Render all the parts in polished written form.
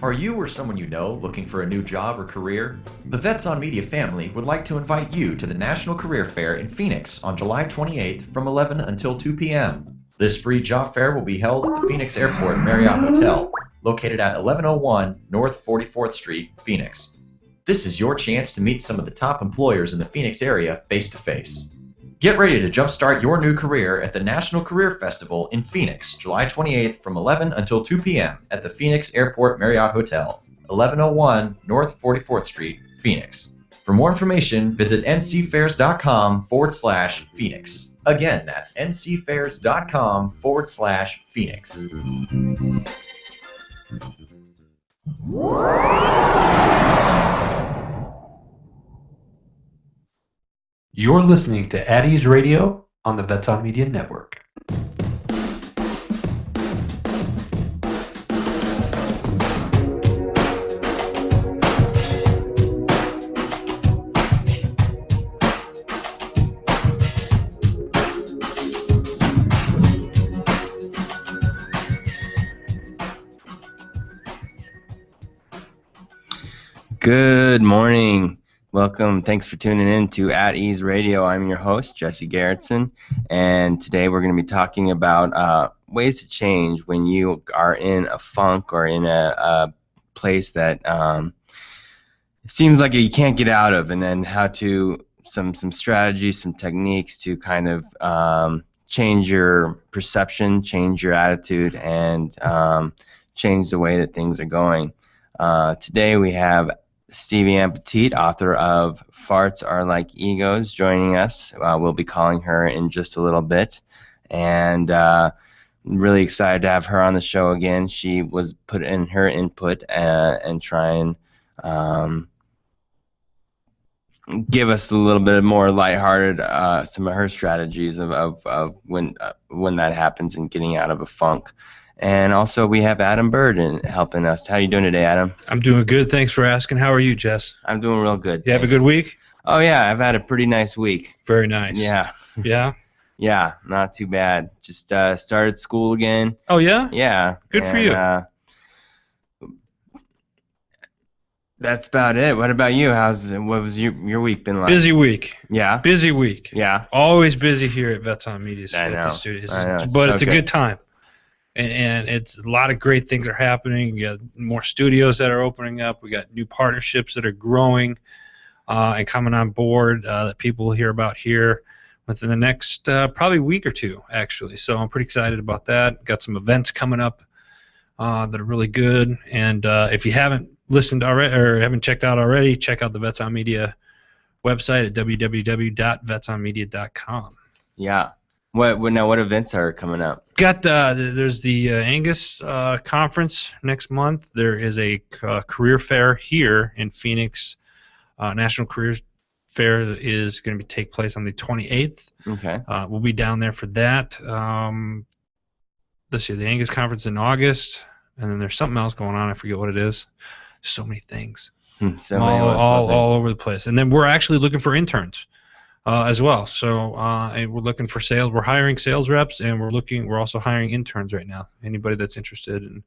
Are you or someone you know looking for a new job or career? The Vets on Media family would like to invite you to the National Career Fair in Phoenix on July 28th from 11 until 2 p.m. This free job fair will be held at the Phoenix Airport Marriott Hotel, located at 1101 North 44th Street, Phoenix. This is your chance to meet some of the top employers in the Phoenix area face to face. Get ready to jumpstart your new career at the National Career Festival in Phoenix, July 28th from 11 until 2 p.m. at the Phoenix Airport Marriott Hotel, 1101 North 44th Street, Phoenix. For more information, visit ncfairs.com/Phoenix. Again, that's ncfairs.com/Phoenix. You're listening to Addie's Radio on the Vets on Media Network. Good morning. Welcome. Thanks for tuning in to At Ease Radio. I'm your host, Jesse Garrettson, and today we're going to be talking about ways to change when you are in a funk or in a place that seems like you can't get out of, and then how to some strategies, some techniques to kind of change your perception, change your attitude, and change the way that things are going. Today we have Stevie Ann Petit, author of Farts Are Like Egos, joining us. We'll be calling her in just a little bit. And really excited to have her on the show again. She was put in her input and try and give us a little bit more lighthearted some of her strategies of when that happens and getting out of a funk. And also we have Adam Bird helping us. How you doing today, Adam? I'm doing good. Thanks for asking. How are you, Jess? I'm doing real good. You have a good week? Oh, yeah. I've had a pretty nice week. Very nice. Yeah. Yeah? Yeah, not too bad. Just started school again. Oh, yeah? Yeah. Good for you. That's about it. What about you? What was your week been like? Busy week. Yeah? Busy week. Yeah. Always busy here at Vets on Media I know. at the studios. I know. But it's a good time. And it's a lot of great things are happening. We got more studios that are opening up. We got new partnerships that are growing and coming on board that people will hear about here within the next probably week or two, actually. So I'm pretty excited about that. Got some events coming up that are really good. And if you haven't listened already or haven't checked out already, check out the Vets on Media website at www.vetsonmedia.com. Yeah. What events are coming up? Got there's the Angus conference next month. There is a career fair here in Phoenix. National Career Fair is going to take place on the 28th. Okay. We'll be down there for that. Let's see, the Angus conference in August, and then there's something else going on. I forget what it is. So many things. All over the place. And then we're actually looking for interns. As well, so and we're looking for sales. We're hiring sales reps, and we're also hiring interns right now. Anybody that's interested in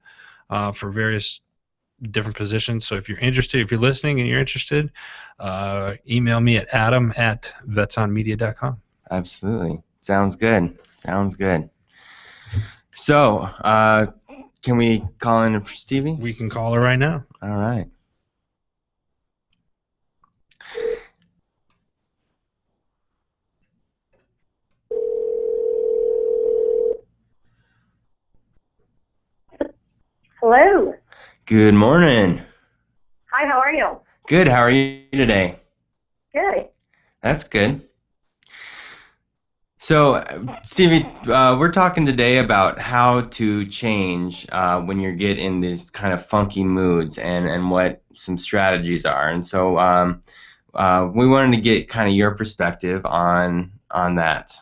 for various different positions. So if you're interested, if you're listening and you're interested, email me at adam@vetsonmedia.com. Absolutely, sounds good. Sounds good. So, can we call in for Stevie? We can call her right now. All right. Hello. Good morning. Hi, how are you? Good. How are you today? Good. That's good. So, Stevie, we're talking today about how to change when you get in these kind of funky moods and what some strategies are. And so we wanted to get kind of your perspective on that.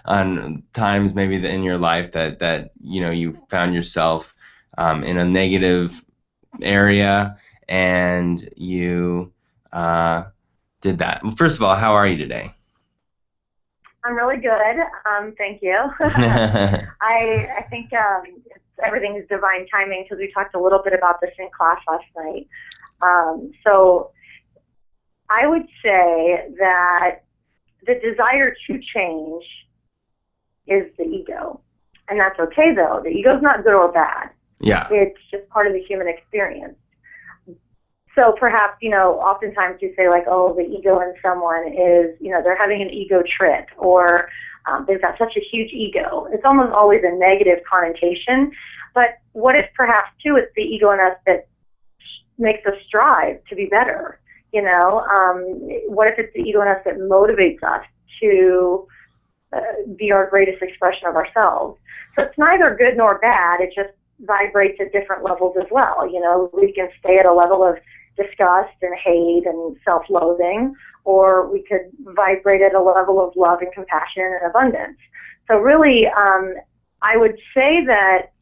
On times maybe in your life that you found yourself in a negative area and you did that. Well, first of all, how are you today? I'm really good. Thank you. I think everything is divine timing because we talked a little bit about this in class last night. So I would say that the desire to change is the ego. And that's okay, though. The ego's not good or bad. Yeah. It's just part of the human experience. So perhaps, oftentimes you say like, oh, the ego in someone is, they're having an ego trip, or they've got such a huge ego. It's almost always a negative connotation. But what if perhaps, too, it's the ego in us that makes us strive to be better? What if it's the ego in us that motivates us to be our greatest expression of ourselves? So it's neither good nor bad. It just vibrates at different levels as well. We can stay at a level of disgust and hate and self-loathing, or we could vibrate at a level of love and compassion and abundance. So really, I would say that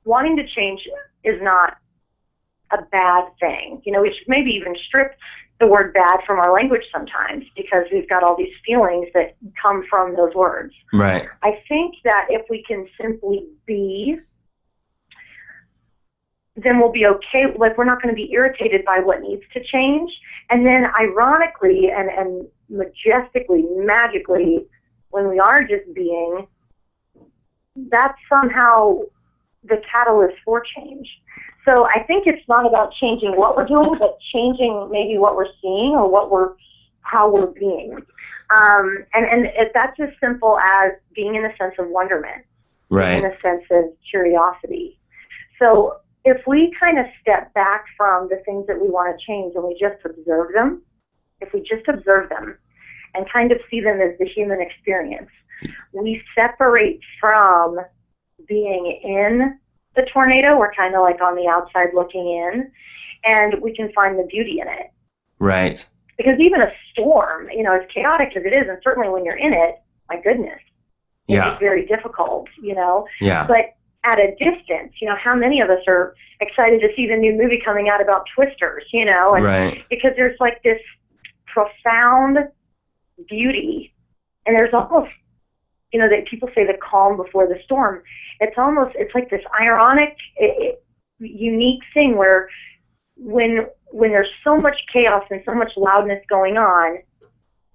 wanting to change is not a bad thing. We should maybe even strip the word bad from our language sometimes, because we've got all these feelings that come from those words. Right. I think that if we can simply be, then we'll be okay. Like, we're not going to be irritated by what needs to change. And then ironically and majestically, magically, when we are just being, that's somehow the catalyst for change. So I think it's not about changing what we're doing, but changing maybe what we're seeing or how we're being. And that's as simple as being in a sense of wonderment, right, in a sense of curiosity. So if we kind of step back from the things that we want to change and we just observe them, if we just observe them and kind of see them as the human experience, we separate from being in the tornado. We're kind of like on the outside looking in, and we can find the beauty in it. Right. Because even a storm, as chaotic as it is, and certainly when you're in it, my goodness, it's very difficult, Yeah. But at a distance, how many of us are excited to see the new movie coming out about twisters, and right. Because there's like this profound beauty, and there's almost, that people say the calm before the storm. It's like this ironic, unique thing where when there's so much chaos and so much loudness going on,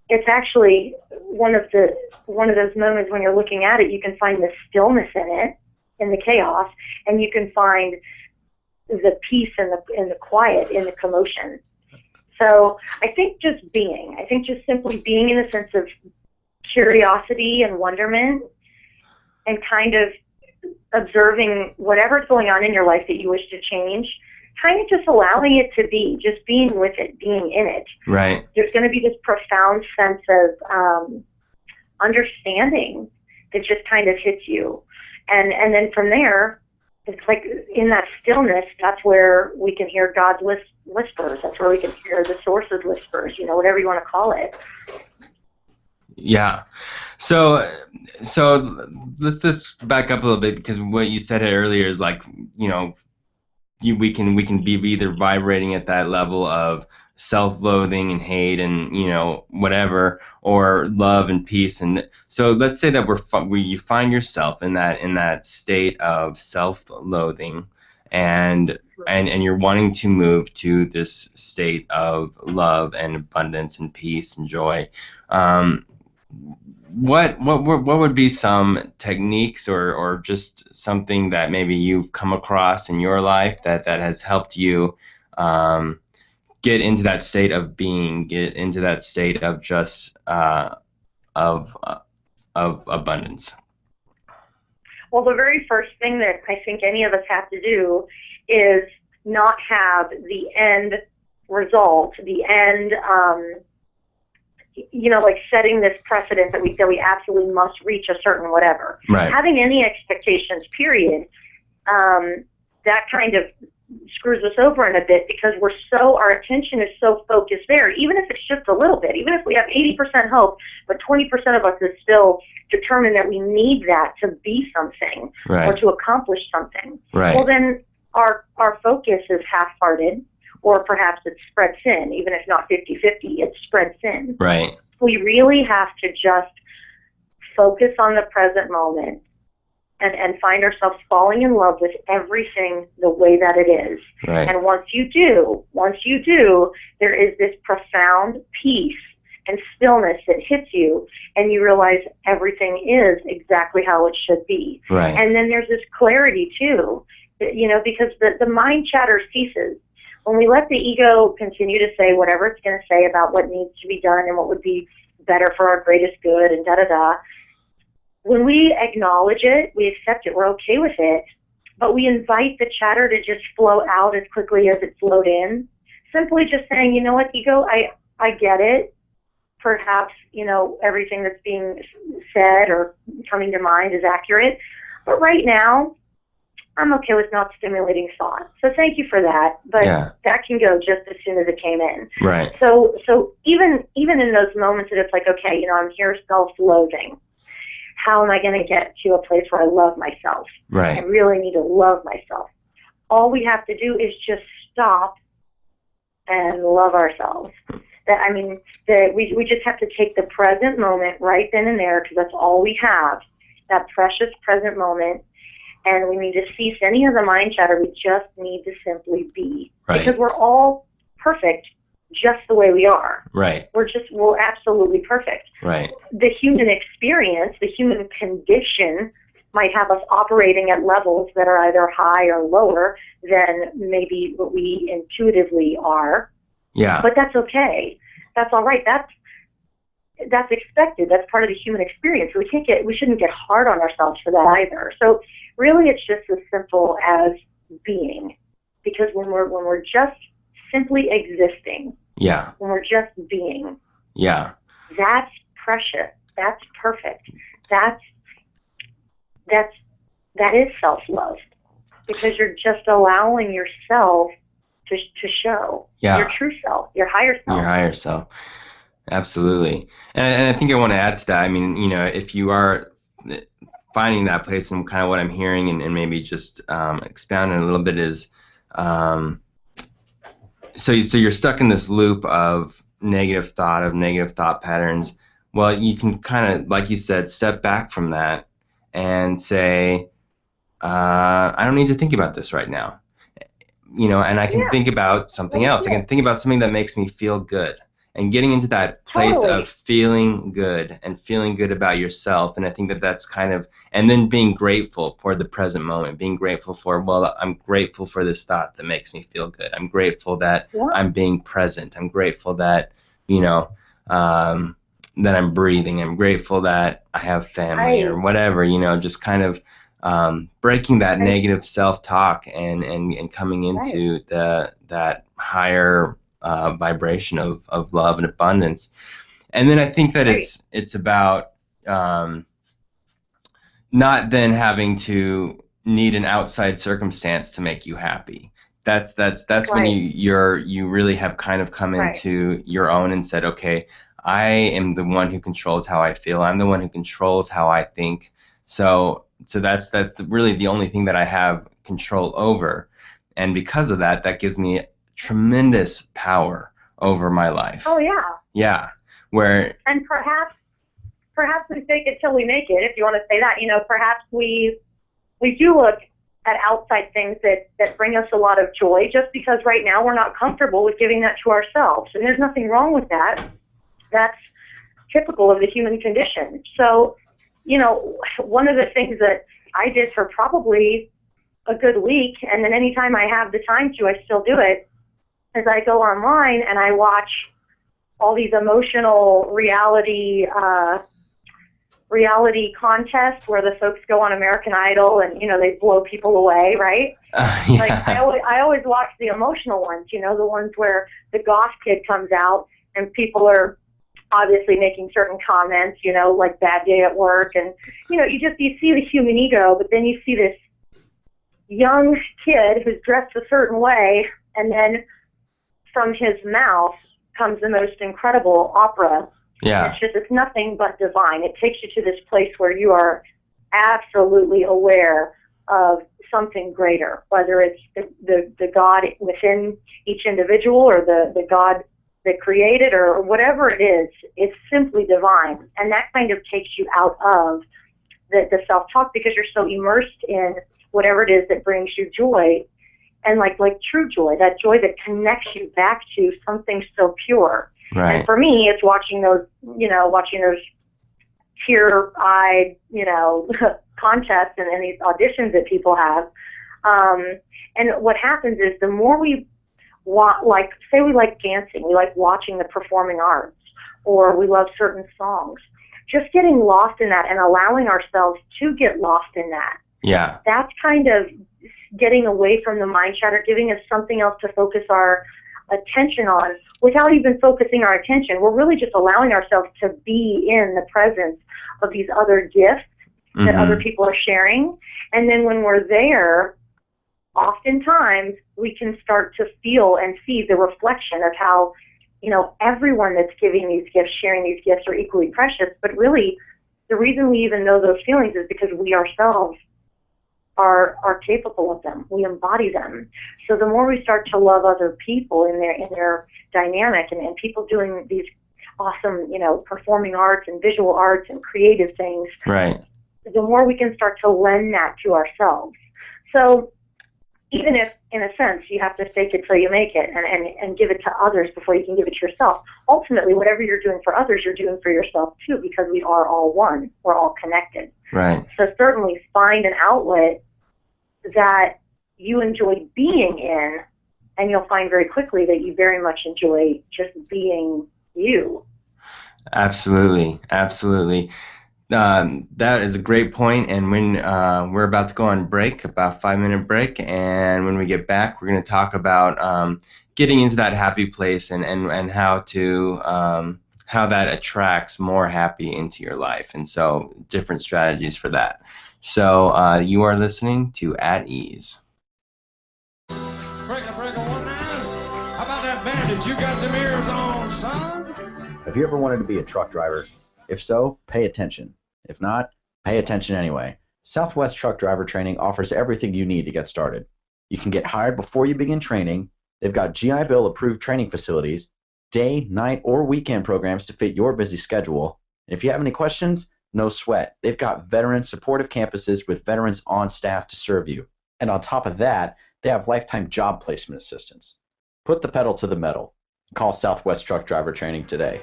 it's actually one of those moments when you're looking at it, you can find the stillness in it, in the chaos, and you can find the peace and the quiet in the commotion. So I think just simply being in a sense of curiosity and wonderment, and kind of observing whatever's going on in your life that you wish to change, kind of just allowing it to be, just being with it, being in it. Right. There's going to be this profound sense of understanding that just kind of hits you. And then from there, it's like in that stillness, that's where we can hear God's whispers. That's where we can hear the source's whispers, whatever you want to call it. Yeah. So let's just back up a little bit, because what you said earlier is like, we can be either vibrating at that level of self-loathing and hate and whatever, or love and peace. And so let's say that you find yourself in that state of self-loathing, and you're wanting to move to this state of love and abundance and peace and joy. What would be some techniques or just something that maybe you've come across in your life that has helped you get into that state of being, get into that state of just of abundance? Well, the very first thing that I think any of us have to do is not have the end result, the end, like setting this precedent that we absolutely must reach a certain whatever. Right. Having any expectations, period, that kind of screws us over in a bit, because our attention is so focused there, even if it's just a little bit, even if we have 80% hope, but 20% of us is still determined that we need that to be something, right, or to accomplish something. Right. Well, then our focus is half-hearted, or perhaps it's spread thin, even if not 50-50, it's spread thin. Right. We really have to just focus on the present moment and find ourselves falling in love with everything the way that it is. Right. And once you do, there is this profound peace and stillness that hits you, and you realize everything is exactly how it should be. Right. And then there's this clarity too, because the mind chatter ceases. When we let the ego continue to say whatever it's going to say about what needs to be done and what would be better for our greatest good and da-da-da, when we acknowledge it, we accept it, we're okay with it, but we invite the chatter to just flow out as quickly as it flowed in, simply just saying, you know what, ego, I get it. Perhaps, everything that's being said or coming to mind is accurate, but right now, I'm okay with not stimulating thought. So thank you for that, but that can go just as soon as it came in. Right. So even in those moments that it's like, okay, I'm here self-loathing. How am I going to get to a place where I love myself? Right. I really need to love myself. All we have to do is just stop and love ourselves. We just have to take the present moment right then and there, because that's all we have, that precious present moment. And we need to cease any of the mind chatter. We just need to simply be. Right. Because we're all perfect just the way we are. Right. We're absolutely perfect. Right. The human experience, the human condition might have us operating at levels that are either high or lower than maybe what we intuitively are. Yeah. But that's okay. That's all right. That's expected. That's part of the human experience. We shouldn't get hard on ourselves for that either. So really, it's just as simple as being, because when we're just simply existing, when we're just being, that's precious. That's perfect. That is self-love, because you're just allowing yourself to show your true self, your higher self. Your higher self. Absolutely. And I think I want to add to that. I mean, if you are finding that place, and kind of what I'm hearing, and maybe just expounding a little bit is, so you're stuck in this loop of negative thought patterns. Well, you can kind of, like you said, step back from that and say, I don't need to think about this right now. And I can think about something else. I can think about something that makes me feel good. And getting into that place of feeling good and feeling good about yourself. And I think that's kind of, and then being grateful for the present moment, being grateful for, well, I'm grateful for this thought that makes me feel good. I'm grateful that I'm being present. I'm grateful that, that I'm breathing. I'm grateful that I have family or whatever, just kind of breaking that negative self-talk and coming into that higher vibration of love and abundance. And then I think that it's about not then having to need an outside circumstance to make you happy. That's when you really have kind of come into your own and said, okay, I am the one who controls how I feel. I'm the one who controls how I think. So that's really the only thing that I have control over. And because of that, that gives me tremendous power over my life. Oh yeah. Yeah. And perhaps we fake it till we make it, if you want to say that. Perhaps we do look at outside things that bring us a lot of joy, just because right now we're not comfortable with giving that to ourselves. And there's nothing wrong with that. That's typical of the human condition. So, one of the things that I did for probably a good week, and then anytime I have the time to, I still do it, is I go online and I watch all these emotional reality contests where the folks go on American Idol and, they blow people away, right? Like I always watch the emotional ones, the ones where the goth kid comes out and people are obviously making certain comments, like bad day at work, and, you see the human ego, but then you see this young kid who's dressed a certain way, and then from his mouth comes the most incredible opera. Yeah. It's nothing but divine. It takes you to this place where you are absolutely aware of something greater, whether it's the God within each individual or the God that created or whatever it is, it's simply divine. And that kind of takes you out of the self-talk because you're so immersed in whatever it is that brings you joy. And like true joy, that joy that connects you back to something so pure. Right. And for me, it's watching those tear-eyed, contests and these auditions that people have. And what happens is the more we say we like dancing, we like watching the performing arts, or we love certain songs, just getting lost in that and allowing ourselves to get lost in that. Yeah. That's kind of getting away from the mind chatter, giving us something else to focus our attention on without even focusing our attention. We're really just allowing ourselves to be in the presence of these other gifts that other people are sharing. And then when we're there, oftentimes we can start to feel and see the reflection of how, everyone that's giving these gifts, sharing these gifts are equally precious. But really, the reason we even know those feelings is because we ourselves are capable of them. We embody them. So the more we start to love other people in their dynamic and people doing these awesome, performing arts and visual arts and creative things, right, the more we can start to lend that to ourselves. So even if, in a sense, you have to fake it till you make it and give it to others before you can give it to yourself, ultimately, whatever you're doing for others, you're doing for yourself too, because we are all one. We're all connected. Right. So certainly find an outlet that you enjoy being in, and you'll find very quickly that you very much enjoy just being you. Absolutely. Absolutely. That is a great point, and when we're about to go on break, about 5-minute break, and when we get back, we're going to talk about getting into that happy place and how to how that attracts more happy into your life, and so different strategies for that. So you are listening to At Ease. Break a 19. How about that bandage? You got them ears on, son? Have you ever wanted to be a truck driver? If so, pay attention. If not, pay attention anyway. Southwest Truck Driver Training offers everything you need to get started. You can get hired before you begin training. They've got GI Bill approved training facilities, day, night, or weekend programs to fit your busy schedule. And if you have any questions, no sweat. They've got veteran supportive campuses with veterans on staff to serve you. And on top of that, they have lifetime job placement assistance. Put the pedal to the metal. Call Southwest Truck Driver Training today.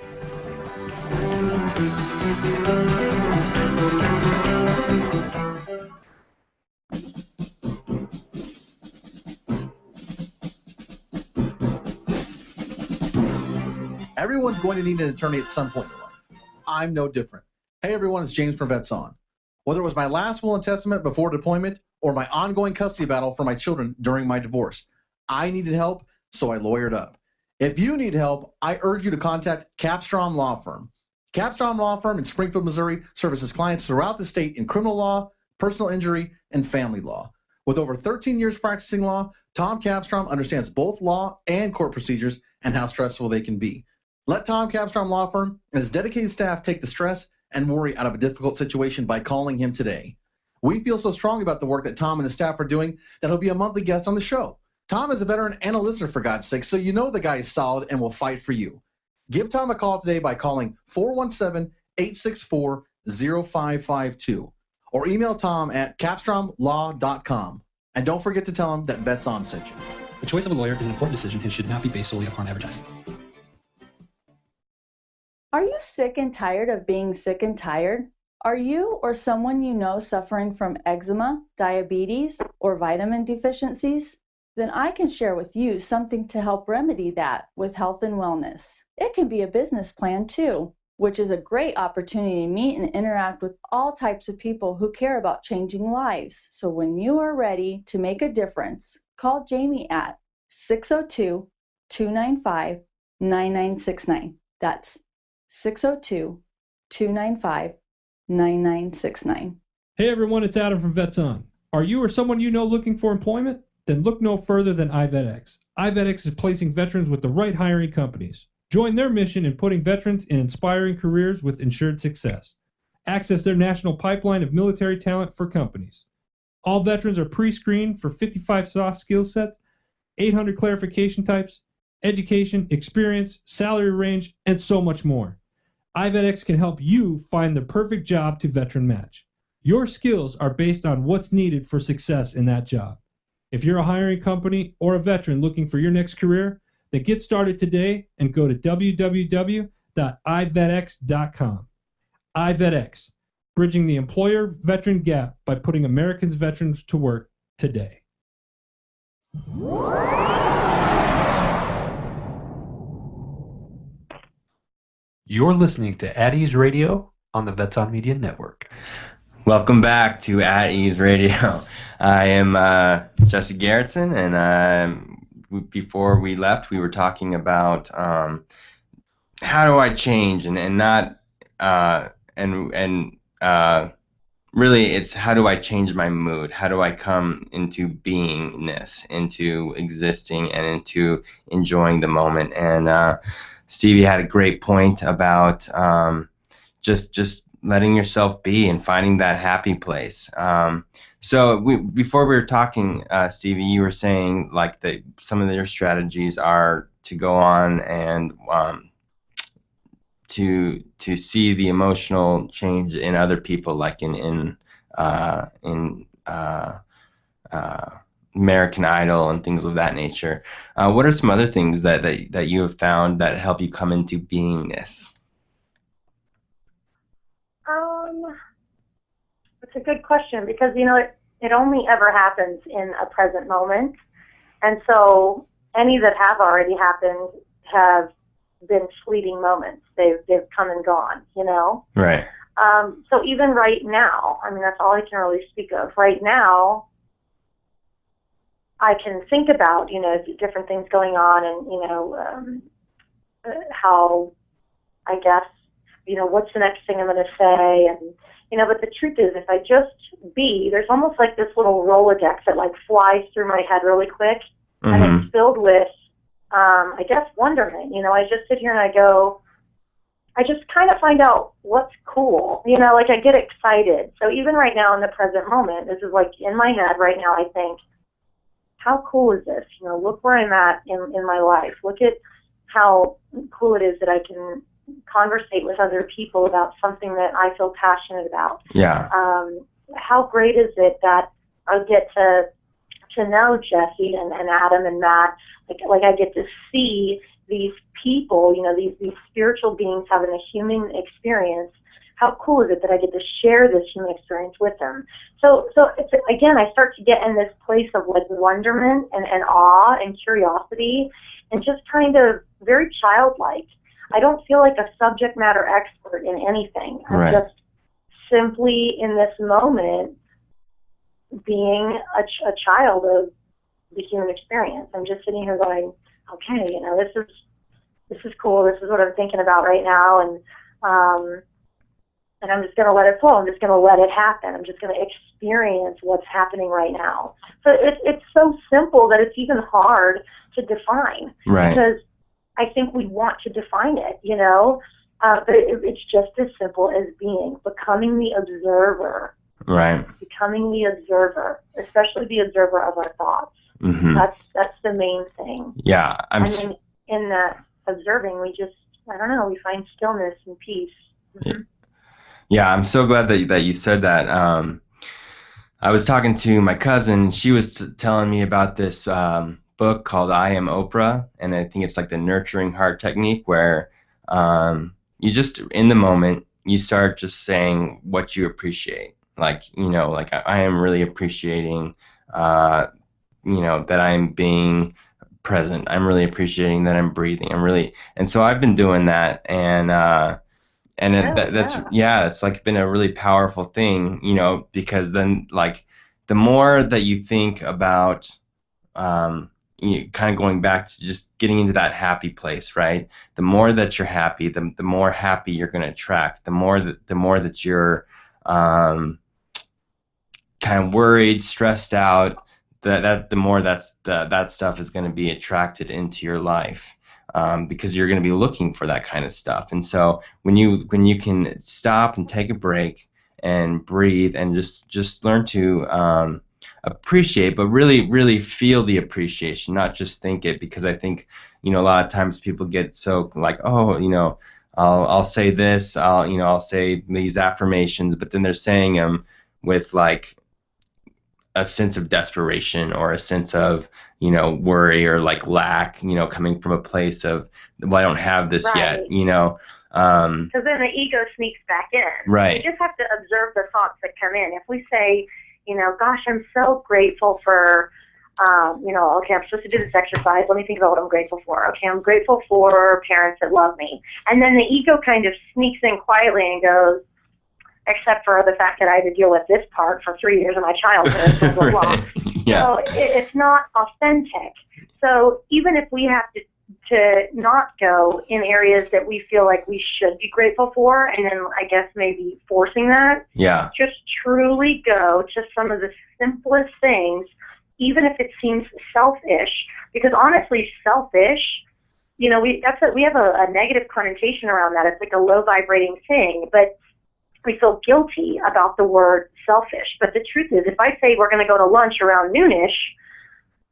Everyone's going to need an attorney at some point in their life. I'm no different. Hey everyone, it's James from Vets On. Whether it was my last will and testament before deployment or my ongoing custody battle for my children during my divorce, I needed help, so I lawyered up. If you need help, I urge you to contact Capstrom Law Firm. Capstrom Law Firm in Springfield, Missouri services clients throughout the state in criminal law, personal injury, and family law. With over 13 years practicing law, Tom Capstrom understands both law and court procedures and how stressful they can be. Let Tom Capstrom Law Firm and his dedicated staff take the stress and worry out of a difficult situation by calling him today. We feel so strong about the work that Tom and his staff are doing that he'll be a monthly guest on the show. Tom is a veteran and a listener, for God's sake, so you know the guy is solid and will fight for you. Give Tom a call today by calling 417-864-0552 or email Tom at capstromlaw.com. And don't forget to tell him that Vets On sent you. The choice of a lawyer is an important decision and should not be based solely upon advertising. Are you sick and tired of being sick and tired? Are you or someone you know suffering from eczema, diabetes, or vitamin deficiencies? Then I can share with you something to help remedy that with health and wellness. It can be a business plan too, which is a great opportunity to meet and interact with all types of people who care about changing lives. So when you are ready to make a difference, call Jamie at 602-295-9969. That's 602-295-9969. Hey everyone, it's Adam from Vets On. Are you or someone you know looking for employment? Then look no further than iVetX. iVetX is placing veterans with the right hiring companies. Join their mission in putting veterans in inspiring careers with ensured success. Access their national pipeline of military talent for companies. All veterans are pre-screened for 55 soft skill sets, 800 clarification types, education, experience, salary range, and so much more. iVetX can help you find the perfect job to veteran match. Your skills are based on what's needed for success in that job. If you're a hiring company or a veteran looking for your next career, then get started today and go to www.ivetx.com. iVetX, bridging the employer-veteran gap by putting Americans' veterans to work today. You're listening to At Ease Radio on the Vets on Media Network. Welcome back to At Ease Radio. I am Jesse Gerritsen, and before we left, we were talking about how do I change, and not really it's how do I change my mood? How do I come into beingness, into existing, and into enjoying the moment? And Stevie had a great point about just letting yourself be and finding that happy place. So before we were talking, Stevie, you were saying like that some of your strategies are to go on and to see the emotional change in other people, like in American Idol and things of that nature. What are some other things that you have found that help you come into beingness? It's a good question, because it only ever happens in a present moment, and so any that have already happened have been fleeting moments. They've come and gone, Right. So even right now, I mean, that's all I can really speak of. Right now, I can think about, different things going on, and, how, I guess, what's the next thing I'm going to say, and, but the truth is, if I just be, there's almost like this little Rolodex that, like, flies through my head really quick, and it's filled with, I guess, wonderment. I just sit here and I just kind of find out what's cool. Like, I get excited. So even right now in the present moment, this is like in my head right now, I think, how cool is this? Look where I'm at in my life. Look at how cool it is that I can conversate with other people about something that I feel passionate about. Yeah. How great is it that I get to know Jesse and Adam and Matt, like I get to see these people, these spiritual beings having a human experience. How cool is it that I get to share this human experience with them? So it's, again, I start to get in this place of like wonderment and awe and curiosity, and just kind of very childlike. I don't feel like a subject matter expert in anything. I'm just simply in this moment being a child of the human experience. I'm just sitting here going, okay, this is cool. This is what I'm thinking about right now, and I'm just going to let it flow. I'm just going to let it happen. I'm just going to experience what's happening right now. So it's so simple that it's even hard to define, because I think we want to define it, but it's just as simple as becoming the observer. Right. Becoming the observer, especially the observer of our thoughts. Mm-hmm. That's the main thing. Yeah. In that observing, we find stillness and peace. Mm-hmm. Yeah, I'm so glad that you said that. I was talking to my cousin. She was telling me about this book called I Am Oprah, and I think it's like the nurturing heart technique, where you just, in the moment, you start just saying what you appreciate. Like, I am really appreciating, that I'm being present. I'm really appreciating that I'm breathing. And so I've been doing that, and it's like been a really powerful thing, because then, like, the more that you think about, kind of going back to just getting into that happy place, right? The more that you're happy, the more happy you're going to attract. The more that you're kind of worried, stressed out, the more that stuff is going to be attracted into your life, because you're going to be looking for that kind of stuff. And so when you can stop and take a break and breathe and just learn to appreciate, but really feel the appreciation, not just think it, because I think a lot of times people get so like, oh, I'll say this, I'll say these affirmations, but then they're saying them with like a sense of desperation or a sense of, worry or like lack, coming from a place of, well, I don't have this yet, Because then the ego sneaks back in. Right. We just have to observe the thoughts that come in. If we say, gosh, I'm so grateful for, okay, I'm supposed to do this exercise. Let me think about what I'm grateful for. Okay, I'm grateful for parents that love me. And then the ego kind of sneaks in quietly and goes, except for the fact that I had to deal with this part for 3 years of my childhood, blah, blah, blah. Right. Yeah. So it's not authentic. So even if we have to not go in areas that we feel like we should be grateful for, and then I guess maybe forcing that, yeah, just truly go to some of the simplest things, even if it seems selfish, because honestly, selfish, we have a negative connotation around that. It's like a low vibrating thing, but we feel guilty about the word selfish. But the truth is, if I say we're going to go to lunch around noonish,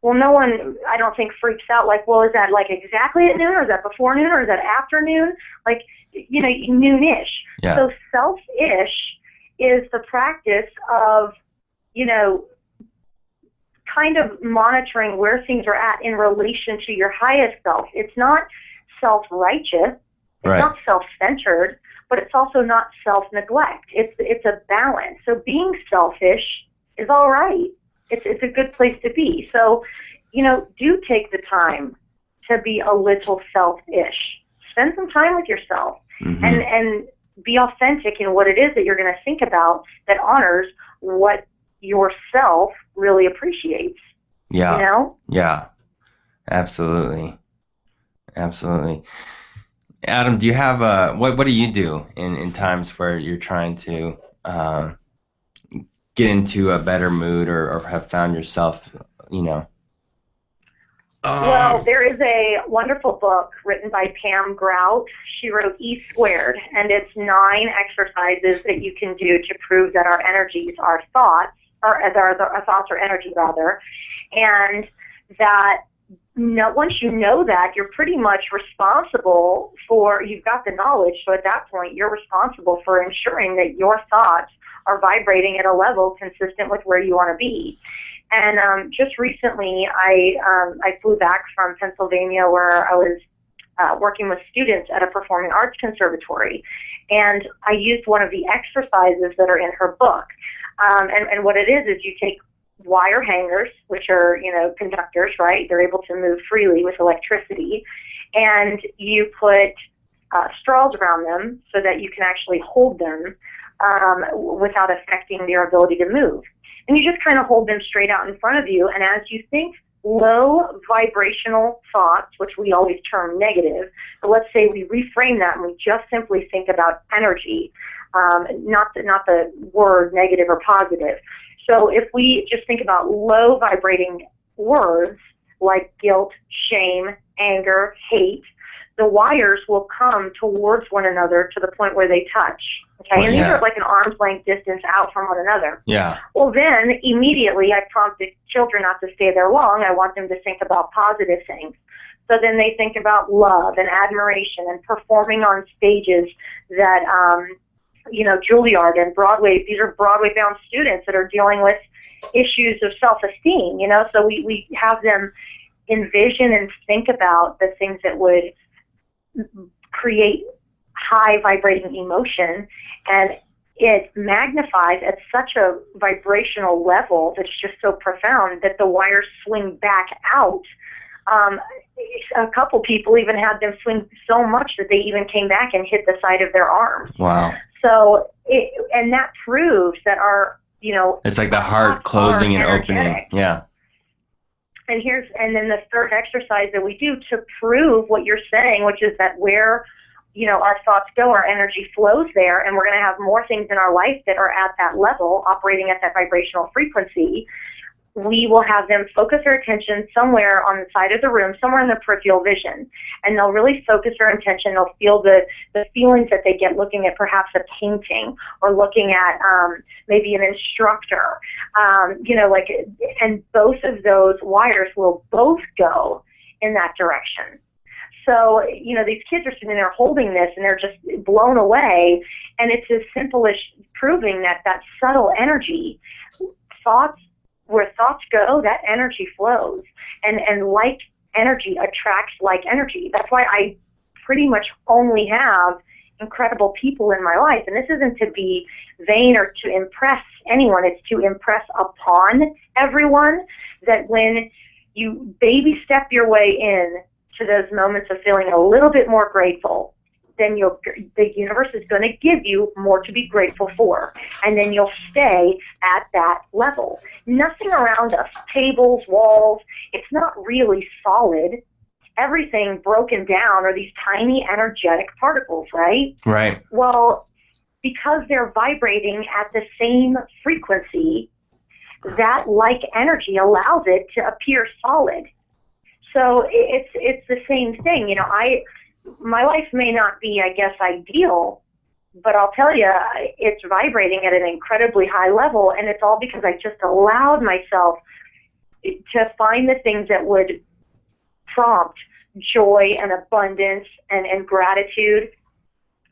well, no one, I don't think, freaks out like, well, is that like exactly at noon, or is that before noon, or is that after noon? Like, noonish. Yeah. So selfish is the practice of, kind of monitoring where things are at in relation to your highest self. It's not self-righteous. It's right. not self-centered, but it's also not self-neglect. It's a balance. So being selfish is all right. It's a good place to be. So, do take the time to be a little selfish. Spend some time with yourself, mm-hmm. and be authentic in what it is that you're going to think about that honors what yourself really appreciates. Yeah. Yeah. Absolutely. Absolutely. Adam, do you have what do you do in times where you're trying to get into a better mood or have found yourself, Well, there is a wonderful book written by Pam Grout. She wrote E Squared, and it's 9 exercises that you can do to prove that our energies are thoughts, or our thoughts are energy rather, and that once you know that, you're pretty much responsible for, you've got the knowledge, so at that point you're responsible for ensuring that your thoughts are vibrating at a level consistent with where you want to be. And just recently, I flew back from Pennsylvania, where I was working with students at a performing arts conservatory, and I used one of the exercises that are in her book. And what it is you take wire hangers, which are, conductors, right? They're able to move freely with electricity, and you put straws around them so that you can actually hold them without affecting their ability to move. And you just kind of hold them straight out in front of you, and as you think low vibrational thoughts, which we always term negative, but let's say we reframe that and we just simply think about energy, not the word negative or positive. So if we just think about low vibrating words like guilt, shame, anger, hate, the wires will come towards one another to the point where they touch. Okay, and these are like an arm's length distance out from one another. Yeah. Well, then immediately I prompted children not to stay there long. I want them to think about positive things. So then they think about love and admiration and performing on stages that, Juilliard and Broadway, these are Broadway-bound students that are dealing with issues of self-esteem, so we have them envision and think about the things that would create high vibrating emotion, and it magnifies at such a vibrational level that's just so profound that the wires swing back out. A couple people even had them swing so much that they even came back and hit the side of their arms. Wow. So, and that proves that our, it's like the heart closing and opening. Yeah. And then the third exercise that we do to prove what you're saying, which is that where, our thoughts go, our energy flows there, and we're going to have more things in our life that are at that level, operating at that vibrational frequency. We will have them focus their attention somewhere on the side of the room, somewhere in their peripheral vision, and they'll really focus their attention. They'll feel the feelings that they get looking at perhaps a painting or looking at maybe an instructor, and both of those wires will both go in that direction. So, you know, these kids are sitting there holding this, and they're just blown away. And it's as simple as proving that that subtle energy, where thoughts go, that energy flows. And like energy attracts like energy. That's why I pretty much only have incredible people in my life. And this isn't to be vain or to impress anyone. It's to impress upon everyone that when you baby step your way in to those moments of feeling a little bit more grateful, then the universe is going to give you more to be grateful for. And then you'll stay at that level. Nothing around us, tables, walls, it's not really solid. Everything broken down are these tiny energetic particles, right? Right. Well, because they're vibrating at the same frequency, that like energy allows it to appear solid. So it's the same thing. You know, my life may not be, I guess, ideal, but I'll tell you, it's vibrating at an incredibly high level, and it's all because I just allowed myself to find the things that would prompt joy and abundance and gratitude.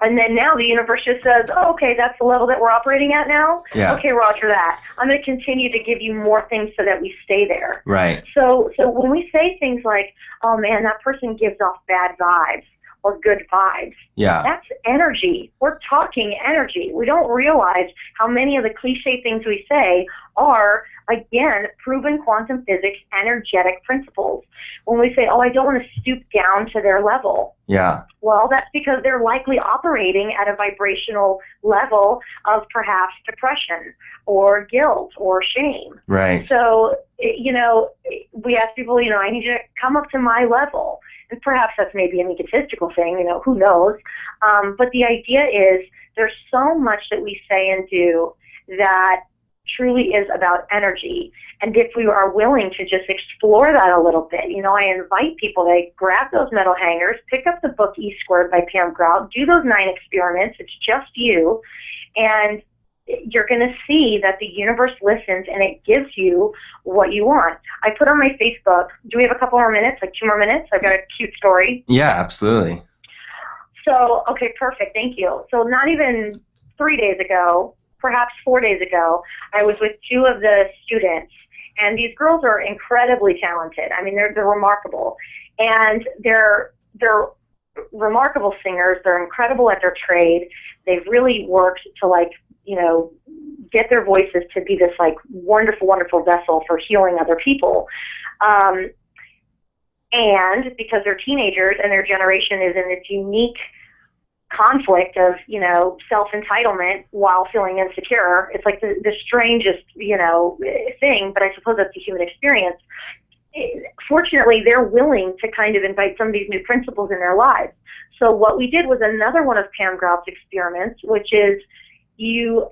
And then now the universe just says, oh, okay, that's the level that we're operating at now? Yeah. Okay, roger that. I'm going to continue to give you more things so that we stay there. Right. So when we say things like, oh, man, that person gives off bad vibes or good vibes, yeah, that's energy. We're talking energy. We don't realize how many of the cliche things we say are, again, proven quantum physics energetic principles. When we say, oh, I don't want to stoop down to their level. Yeah. Well, that's because they're likely operating at a vibrational level of perhaps depression or guilt or shame. Right. So, you know, we ask people, you know, I need you to come up to my level. And perhaps that's maybe an egotistical thing, you know, who knows. But the idea is there's so much that we say and do that truly is about energy. And if we are willing to just explore that a little bit, you know, I invite people to grab those metal hangers, pick up the book E Squared by Pam Grout, do those 9 experiments. It's just you. And you're going to see that the universe listens and it gives you what you want. I put on my Facebook, do we have a couple more minutes, like 2 more minutes? I've got a cute story. Yeah, absolutely. So, okay, perfect, thank you. So not even 3 days ago, perhaps 4 days ago, I was with 2 of the students, and these girls are incredibly talented. I mean, they're remarkable. And they're remarkable singers. They're incredible at their trade. They've really worked to, like, you know, get their voices to be this, like, wonderful, wonderful vessel for healing other people. And because they're teenagers and their generation is in this unique conflict of, you know, self-entitlement while feeling insecure, it's like the strangest, you know, thing, but I suppose that's the human experience. Fortunately, they're willing to kind of invite some of these new principles in their lives. So what we did was another one of Pam Grout's experiments, which is you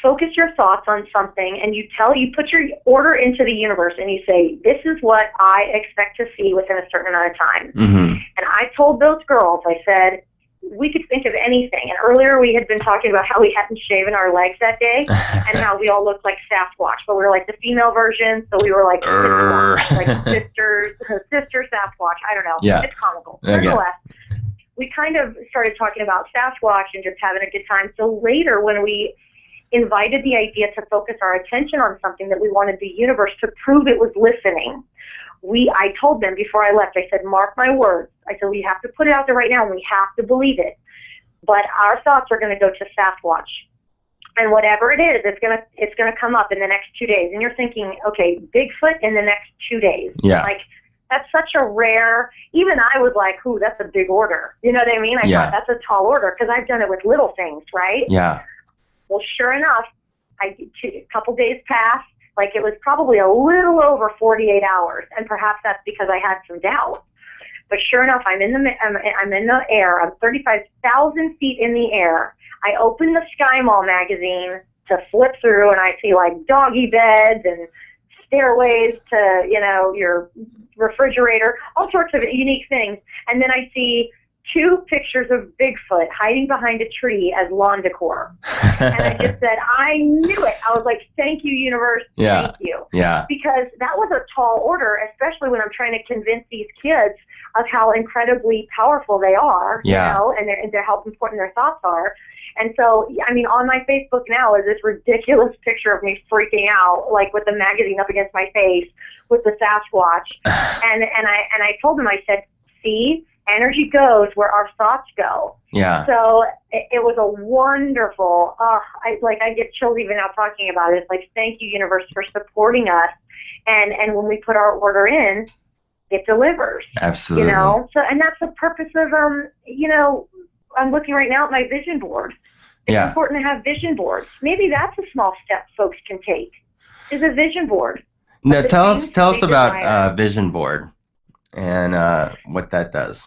focus your thoughts on something and you put your order into the universe and you say, this is what I expect to see within a certain amount of time. Mm-hmm. And I told those girls, I said, we could think of anything. And earlier we had been talking about how we hadn't shaven our legs that day and how we all looked like Sasquatch, but we were like the female version, so we were like sister Sasquatch. I don't know. Yeah. It's comical. Okay. Nonetheless, we kind of started talking about Sasquatch and just having a good time. So later, when we invited the idea to focus our attention on something that we wanted the universe to prove it was listening, I told them before I left, I said, mark my words. I said, we have to put it out there right now and we have to believe it. But our thoughts are going to go to Sasquatch. And whatever it is, it's gonna come up in the next 2 days. And you're thinking, okay, Bigfoot in the next 2 days. Yeah. Like, that's such a rare, even I was like, ooh, that's a big order. You know what I mean? I thought that's a tall order because I've done it with little things, right? Yeah. Well, sure enough, a couple days passed. Like, it was probably a little over 48 hours, and perhaps that's because I had some doubt. But sure enough, I'm in the air. I'm 35,000 feet in the air. I open the Sky Mall magazine to flip through, and I see, like, doggy beds and stairways to, you know, your refrigerator, all sorts of unique things. And then I see 2 pictures of Bigfoot hiding behind a tree as lawn decor. And I just said, I knew it. I was like, thank you, universe. Yeah. Thank you. Yeah. Because that was a tall order, especially when I'm trying to convince these kids of how incredibly powerful they are, Yeah. you know, and how important their thoughts are. And so, I mean, on my Facebook now is this ridiculous picture of me freaking out, like with the magazine up against my face with the Sasquatch. and I told them, I said, see, energy goes where our thoughts go. Yeah. So it was a wonderful, I get chills even now talking about it. It's like, thank you, universe, for supporting us. And when we put our order in, it delivers. Absolutely. You know, so, and that's the purpose of, you know, I'm looking right now at my vision board. It's important to have vision boards. Maybe that's a small step folks can take, is a vision board. Now, tell us about vision board and what that does.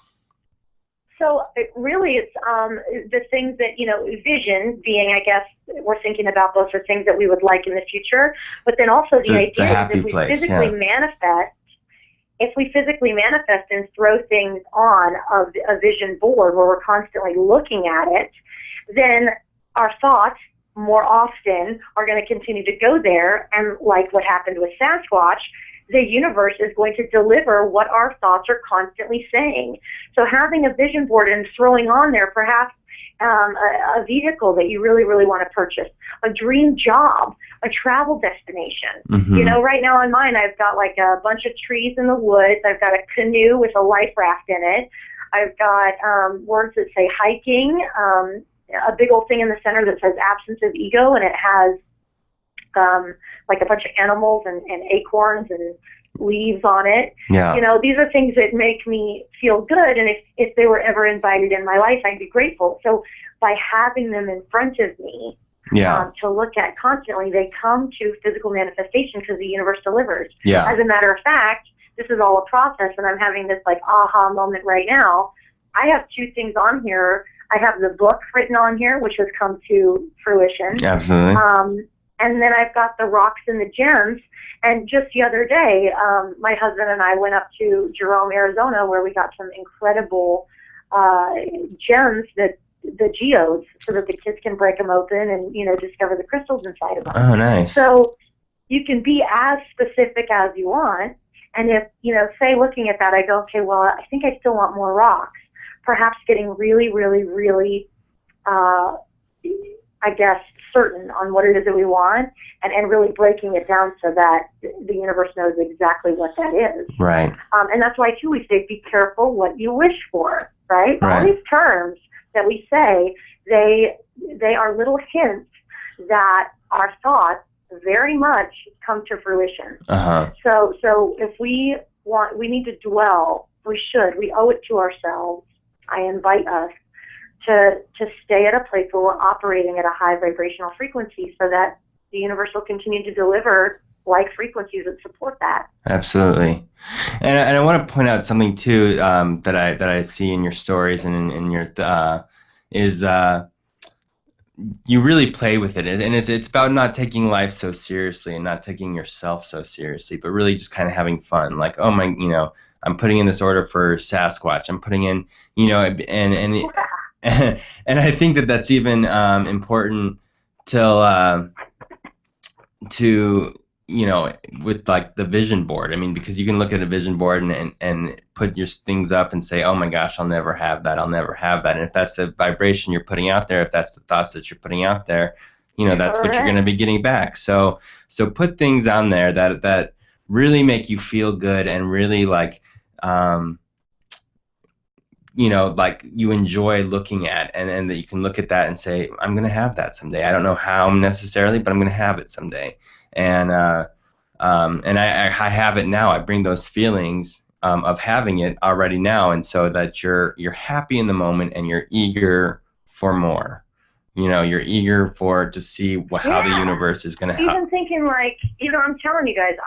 So really it's the things that, you know, vision being, I guess, we're thinking about those are things that we would like in the future, but then also the idea is if we physically manifest, and throw things on a vision board where we're constantly looking at it, then our thoughts more often are going to continue to go there, and like what happened with Sasquatch, the universe is going to deliver what our thoughts are constantly saying. So having a vision board and throwing on there perhaps a vehicle that you really, really want to purchase, a dream job, a travel destination. Mm-hmm. You know, right now on mine, I've got like a bunch of trees in the woods. I've got a canoe with a life raft in it. I've got words that say hiking, a big old thing in the center that says absence of ego, and it has like a bunch of animals and acorns and leaves on it. Yeah. You know, these are things that make me feel good, and if they were ever invited in my life, I'd be grateful. So by having them in front of me to look at constantly, they come to physical manifestation because the universe delivers. Yeah. As a matter of fact, this is all a process, and I'm having this like aha moment right now. I have two things on here. I have the book written on here, which has come to fruition. Absolutely. And then I've got the rocks and the gems. And just the other day, my husband and I went up to Jerome, Arizona, where we got some incredible gems, the geodes, so that the kids can break them open and, you know, discover the crystals inside of them. Oh, nice. So you can be as specific as you want. And if, you know, say looking at that, I go, okay, well, I think I still want more rocks. Perhaps getting really, really, really, I guess, certain on what it is that we want, and really breaking it down so that the universe knows exactly what that is. Right. And that's why, too, we say be careful what you wish for, right? Right. All these terms that we say, they are little hints that our thoughts very much come to fruition. Uh-huh. So if we need to dwell, we owe it to ourselves. I invite us to stay at a place where we're operating at a high vibrational frequency so that the universe will continue to deliver like frequencies that support that. Absolutely. And I want to point out something too that I see in your stories and in your is you really play with it, and it's about not taking life so seriously and not taking yourself so seriously, but really just kind of having fun. Like, oh my, you know, I'm putting in this order for Sasquatch. I'm putting in, you know, and I think that that's even important to you know, with like the vision board. I mean, because you can look at a vision board and put your things up and say, oh my gosh, I'll never have that. I'll never have that. And if that's the vibration you're putting out there, if that's the thoughts that you're putting out there, you know, that's what you're going to be getting back. So put things on there that really make you feel good and really like, you know, like you enjoy looking at, and that you can look at that and say, I'm going to have that someday. I don't know how necessarily, but I'm going to have it someday. And I have it now. I bring those feelings of having it already now, and so that you're happy in the moment and you're eager for more. You know, you're eager to see how the universe is going to help. Even thinking like, you know, I'm telling you guys,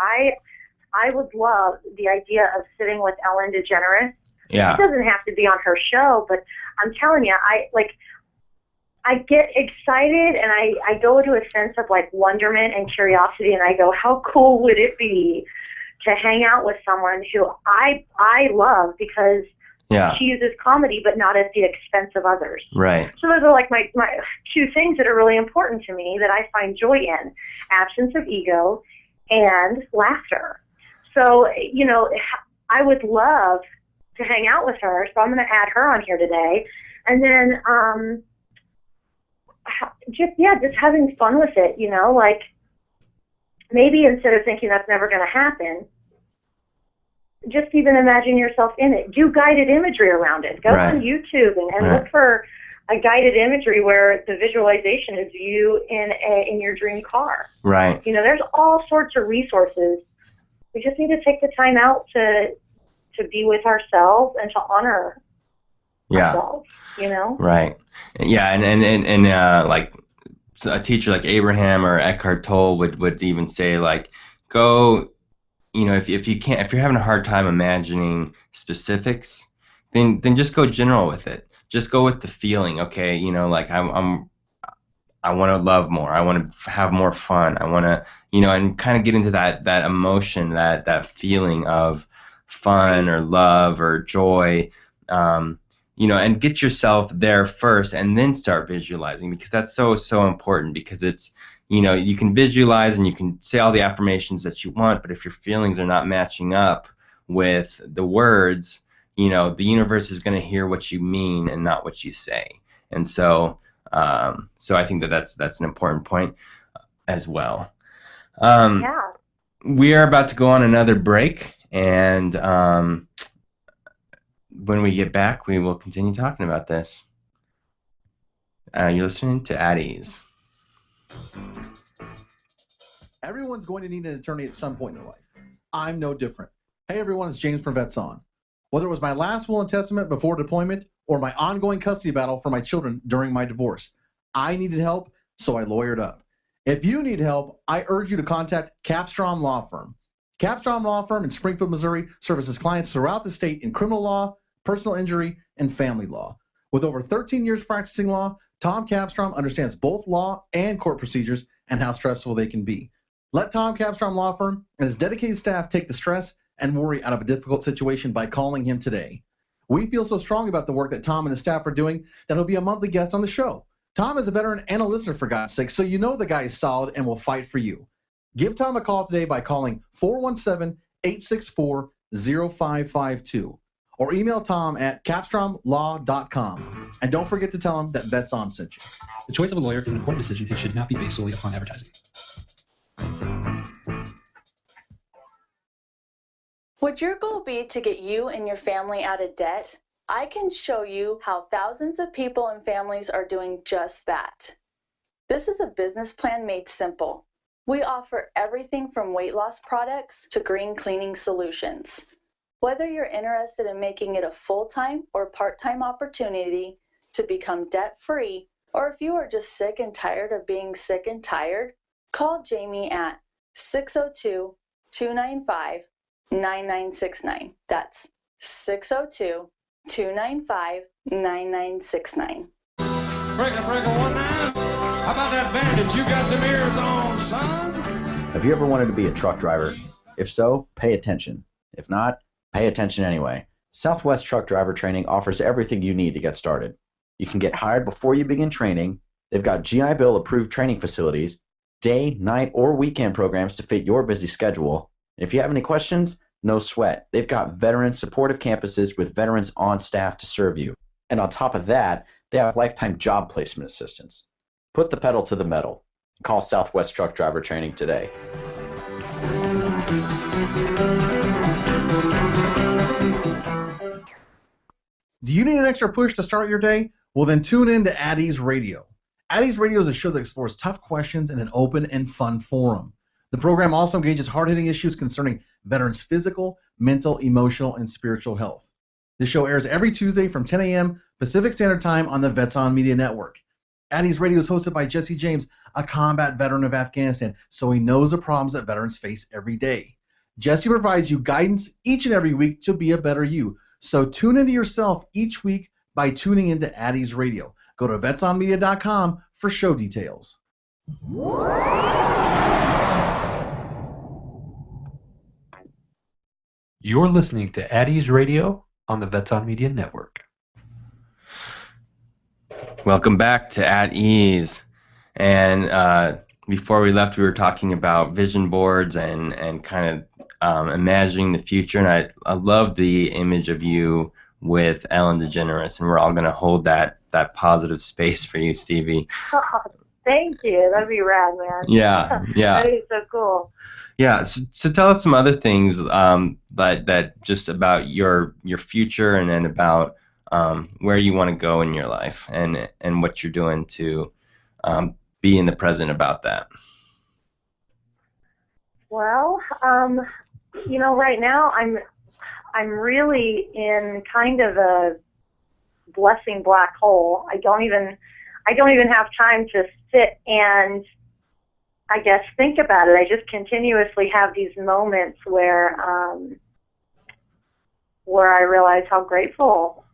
I would love the idea of sitting with Ellen DeGeneres. Yeah. It doesn't have to be on her show, but I'm telling you, I get excited and I go into a sense of like wonderment and curiosity, and I go, how cool would it be to hang out with someone who I love, because Yeah. She uses comedy, but not at the expense of others. Right. So those are like my two things that are really important to me that I find joy in: absence of ego and laughter. So, you know, I would love to hang out with her, so I'm going to add her on here today. And then just having fun with it, you know, like maybe instead of thinking that's never going to happen, just even imagine yourself in it. Do guided imagery around it. Go on YouTube and look for a guided imagery where the visualization is you in your dream car. Right. You know, there's all sorts of resources. We just need to take the time out to be with ourselves and to honor ourselves, you know? Right. Yeah, and like a teacher like Abraham or Eckhart Tolle would even say, like, go, you know, if you're having a hard time imagining specifics, then just go general with it. Just go with the feeling. Okay, you know, like I want to love more. I want to have more fun. I want to, you know, and kind of get into that emotion, that feeling of fun or love or joy, you know, and get yourself there first and then start visualizing, because that's so important, because it's, you know, you can visualize and you can say all the affirmations that you want, but if your feelings are not matching up with the words, you know, the universe is going to hear what you mean and not what you say. And so I think that's an important point as well. We are about to go on another break, and when we get back, we will continue talking about this. You're listening to At Ease. Everyone's going to need an attorney at some point in their life. I'm no different. Hey everyone, it's James from Vets On. Whether it was my last will and testament before deployment or my ongoing custody battle for my children during my divorce, I needed help, so I lawyered up. If you need help, I urge you to contact Capstrom Law Firm. Capstrom Law Firm in Springfield, Missouri services clients throughout the state in criminal law, personal injury, and family law. With over 13 years practicing law, Tom Capstrom understands both law and court procedures and how stressful they can be. Let Tom Capstrom Law Firm and his dedicated staff take the stress and worry out of a difficult situation by calling him today. We feel so strong about the work that Tom and his staff are doing that he'll be a monthly guest on the show. Tom is a veteran and a listener, for God's sake, so you know the guy is solid and will fight for you. Give Tom a call today by calling 417-864-0552 or email Tom at capstromlaw.com. And don't forget to tell him that Vets On sent you. The choice of a lawyer is an important decision and should not be based solely upon advertising. Would your goal be to get you and your family out of debt? I can show you how thousands of people and families are doing just that. This is a business plan made simple. We offer everything from weight loss products to green cleaning solutions. Whether you're interested in making it a full-time or part-time opportunity to become debt-free, or if you are just sick and tired of being sick and tired, call Jamie at 602-295-9969. That's 602-295-9969. Breaker, 19. How about that bandage? You got some ears on, son? Have you ever wanted to be a truck driver? If so, pay attention. If not, pay attention anyway. Southwest Truck Driver Training offers everything you need to get started. You can get hired before you begin training. They've got GI Bill approved training facilities, day, night, or weekend programs to fit your busy schedule. And if you have any questions, no sweat. They've got veteran supportive campuses with veterans on staff to serve you. And on top of that, they have lifetime job placement assistance. Put the pedal to the metal. Call Southwest Truck Driver Training today. Do you need an extra push to start your day? Well, then tune in to At Ease Radio. At Ease Radio is a show that explores tough questions in an open and fun forum. The program also engages hard-hitting issues concerning veterans' physical, mental, emotional, and spiritual health. This show airs every Tuesday from 10 a.m. Pacific Standard Time on the Vets On Media Network. At Ease Radio is hosted by Jesse James, a combat veteran of Afghanistan, so he knows the problems that veterans face every day. Jesse provides you guidance each and every week to be a better you. So tune into yourself each week by tuning into At Ease Radio. Go to vetsonmedia.com for show details. You're listening to At Ease Radio on the Vets on Media Network. Welcome back to At Ease. And before we left, we were talking about vision boards and kind of imagining the future. And I love the image of you with Ellen DeGeneres, and we're all going to hold that positive space for you, Stevie. Oh, thank you. That'd be rad, man. Yeah. That'd be so cool. Yeah. So tell us some other things that just about your future, and then about where you want to go in your life, and what you're doing to be in the present about that. Well, right now I'm really in kind of a blessing black hole. I don't even have time to sit and, I guess, think about it. I just continuously have these moments where I realize how grateful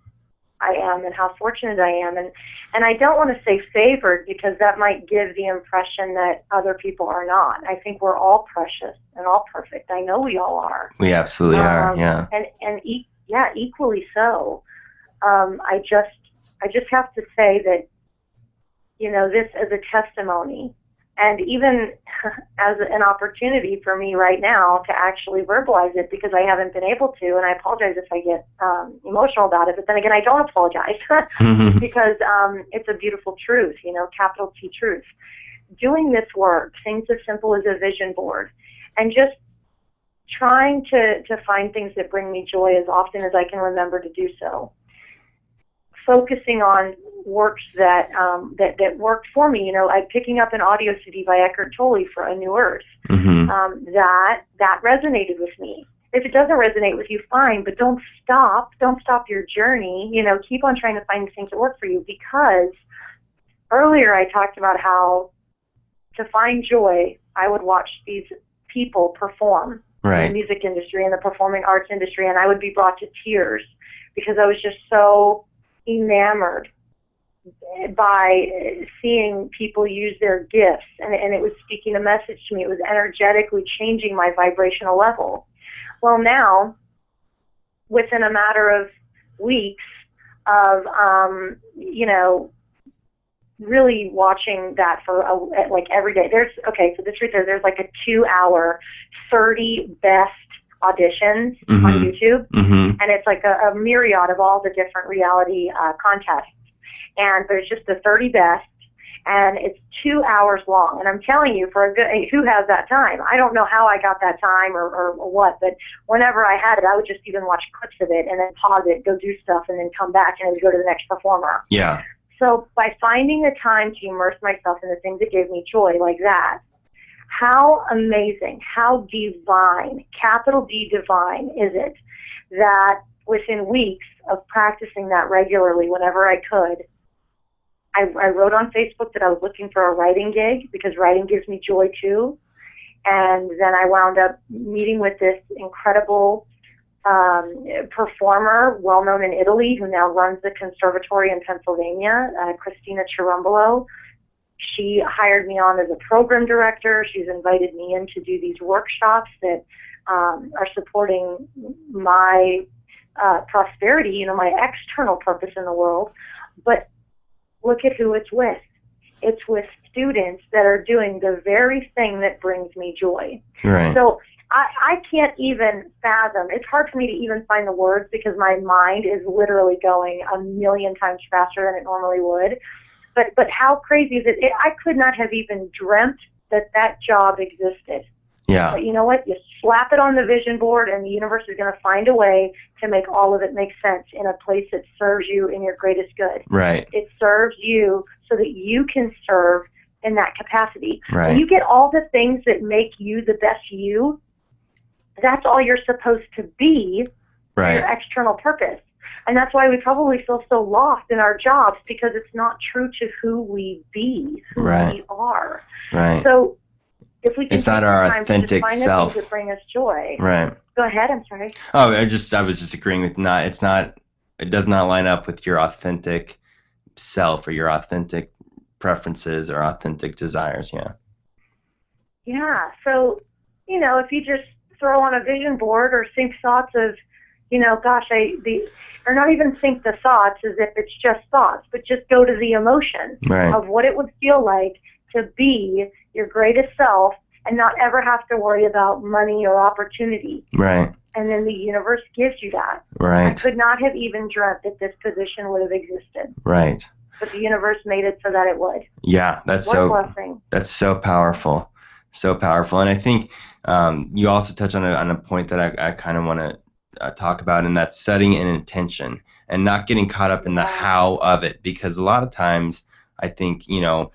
I am and how fortunate I am. And I don't want to say favored, because that might give the impression that other people are not. I think we're all precious and all perfect. I know we all are. We absolutely are, yeah. And equally so. I just have to say that, this is a testimony, and even as an opportunity for me right now to actually verbalize it, because I haven't been able to, and I apologize if I get emotional about it, but then again, I don't apologize because it's a beautiful truth, capital T truth. Doing this work, things as simple as a vision board, and just trying to find things that bring me joy as often as I can remember to do so. Focusing on works that worked for me. Picking up an audio CD by Eckhart Tolle for A New Earth. Mm-hmm. That resonated with me. If it doesn't resonate with you, fine, but don't stop. Don't stop your journey. Keep on trying to find things that work for you, because earlier I talked about how to find joy, I would watch these people perform right. in the music industry and the performing arts industry, and I would be brought to tears because I was just so enamored by seeing people use their gifts, and it was speaking a message to me. It was energetically changing my vibrational level. Well, now, within a matter of weeks of, really watching that for every day. So the truth is, there's like a 2-hour, 30 best auditions mm-hmm. on YouTube, mm-hmm. and it's like a myriad of all the different reality contests. And there's just the 30 best, and it's 2 hours long. And I'm telling you, for a good, who has that time? I don't know how I got that time or what, but whenever I had it, I would just even watch clips of it and then pause it, go do stuff, and then come back and then go to the next performer. Yeah. So by finding the time to immerse myself in the things that gave me joy like that, how amazing, how divine, capital D divine is it that within weeks of practicing that regularly whenever I could, I wrote on Facebook that I was looking for a writing gig because writing gives me joy too. And then I wound up meeting with this incredible performer, well-known in Italy, who now runs the conservatory in Pennsylvania, Christina Cirumbolo. She hired me on as a program director. She's invited me in to do these workshops that are supporting my prosperity, my external purpose in the world. But look at who it's with. It's with students that are doing the very thing that brings me joy. Right. So I can't even fathom. It's hard for me to even find the words because my mind is literally going a million times faster than it normally would. But how crazy is it? I could not have even dreamt that job existed. Yeah. But you know what? You slap it on the vision board, and the universe is going to find a way to make all of it make sense in a place that serves you in your greatest good. Right. It serves you so that you can serve in that capacity. Right. When you get all the things that make you the best you, that's all you're supposed to be for your external purpose. And that's why we probably feel so lost in our jobs, because it's not true to who we be, who we are. Right. So if we can it's not our authentic find self. The things that bring us joy. Right. Go ahead. I'm sorry. Oh, I was just agreeing with it does not line up with your authentic self or your authentic preferences or authentic desires. Yeah. Yeah. So, if you just throw on a vision board or think thoughts of, gosh, or not even think the thoughts as if it's just thoughts, but just go to the emotion of what it would feel like to be your greatest self and not ever have to worry about money or opportunity. Right. And then the universe gives you that. Right. I could not have even dreamt that this position would have existed. Right. But the universe made it so that it would. Yeah, that's what a blessing. That's so powerful. So powerful. And I think you also touch on a point that I kind of want to talk about, and that's setting an intention and not getting caught up in the how of it, because a lot of times I think, I don't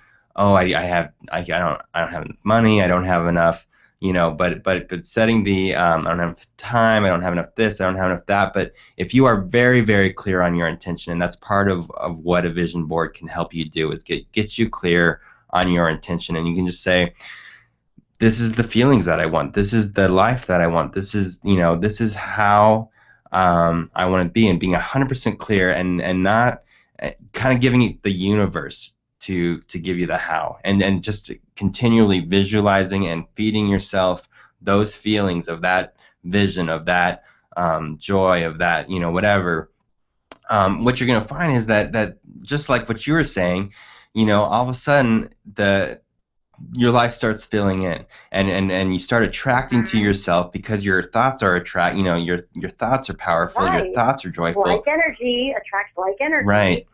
have enough money, I don't have enough, but setting the I don't have enough time, I don't have enough this, I don't have enough that. But if you are very, very clear on your intention, and that's part of what a vision board can help you do, is get you clear on your intention, and you can just say, this is the feelings that I want, this is the life that I want, this is how I want to be, and being 100% clear and not kind of giving it the universe to give you the how, and just continually visualizing and feeding yourself those feelings of that vision, of that joy, of that whatever. What you're going to find is that just like what you were saying, all of a sudden your life starts filling in, and you start attracting to yourself, because your thoughts are your thoughts are powerful, your thoughts are joyful. Like energy attracts like energy. Right.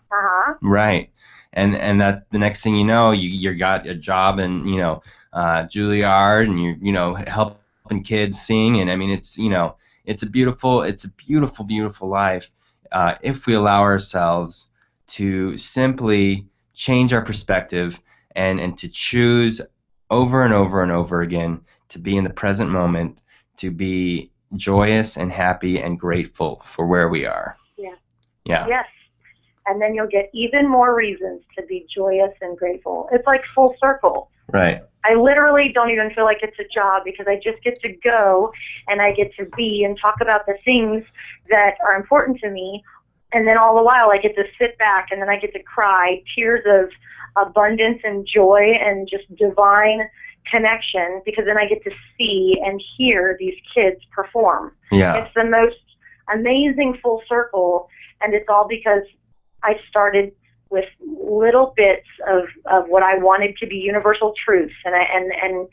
Right. And that's the next thing you know, you got a job in Juilliard, and you're helping kids sing, and I mean it's a beautiful life if we allow ourselves to simply change our perspective and to choose over and over and over again to be in the present moment, to be joyous and happy and grateful for where we are. Yeah. Yeah. Yes. And then you'll get even more reasons to be joyous and grateful. It's like full circle. Right. I literally don't even feel like it's a job, because I just get to go and I get to be and talk about the things that are important to me. And then all the while I get to sit back, and then I get to cry tears of abundance and joy and just divine connection, because then I get to see and hear these kids perform. Yeah. It's the most amazing full circle, and it's all because I started with little bits of what I wanted to be universal truths, and